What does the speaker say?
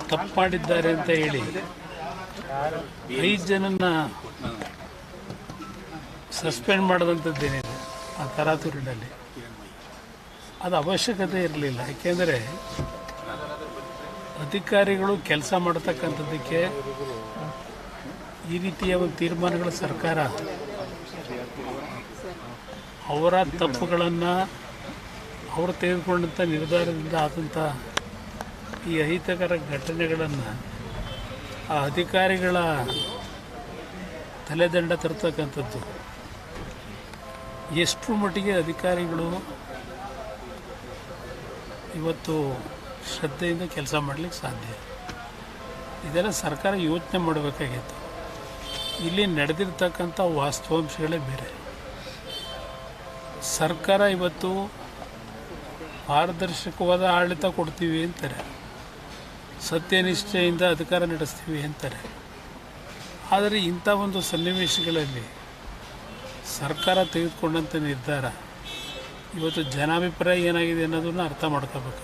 ತಪ್ಪು ಮಾಡಿದ್ದಾರೆ ಅಂತ ಹೇಳಿ 5 ಜನನ್ನ ಸಸ್ಪೆಂಡ್ ಮಾಡಿದಂಥದ್ದೇನಿದೆ ಆ ತರಾತುರಿನಲ್ಲಿ ಅದು ಅವಶ್ಯಕತೆ ಇರಲಿಲ್ಲ. ಯಾಕೆಂದರೆ ಅಧಿಕಾರಿಗಳು ಕೆಲಸ ಮಾಡತಕ್ಕಂಥದ್ದಕ್ಕೆ ಈ ರೀತಿಯ ಒಂದು ತೀರ್ಮಾನಗಳ ಸರ್ಕಾರ ಅವರ ತಪ್ಪುಗಳನ್ನು ಅವರು ತೆಗೆದುಕೊಂಡಂಥ ನಿರ್ಧಾರದಿಂದ ಆದಂಥ ಈ ಅಹಿತಕರ ಘಟನೆಗಳನ್ನು ಆ ಅಧಿಕಾರಿಗಳ ತಲೆದಂಡ ತರ್ತಕ್ಕಂಥದ್ದು ಎಷ್ಟು ಮಟ್ಟಿಗೆ ಅಧಿಕಾರಿಗಳು ಇವತ್ತು ಶ್ರದ್ಧೆಯಿಂದ ಕೆಲಸ ಮಾಡಲಿಕ್ಕೆ ಸಾಧ್ಯ, ಇದೆಲ್ಲ ಸರ್ಕಾರ ಯೋಚನೆ ಮಾಡಬೇಕಾಗಿತ್ತು. ಇಲ್ಲಿ ನಡೆದಿರ್ತಕ್ಕಂಥ ವಾಸ್ತವಾಂಶಗಳೇ ಬೇರೆ. ಸರ್ಕಾರ ಇವತ್ತು ಪಾರದರ್ಶಕವಾದ ಆಡಳಿತ ಕೊಡ್ತೀವಿ ಅಂತಾರೆ, ಸತ್ಯನಿಷ್ಠೆಯಿಂದ ಅಧಿಕಾರ ನಡೆಸ್ತೀವಿ ಅಂತಾರೆ. ಆದರೆ ಇಂಥ ಒಂದು ಸನ್ನಿವೇಶಗಳಲ್ಲಿ ಸರ್ಕಾರ ತೆಗೆದುಕೊಂಡಂಥ ನಿರ್ಧಾರ ಇವತ್ತು ಜನಾಭಿಪ್ರಾಯ ಏನಾಗಿದೆ ಅನ್ನೋದನ್ನು ಅರ್ಥ ಮಾಡ್ಕೋಬೇಕು.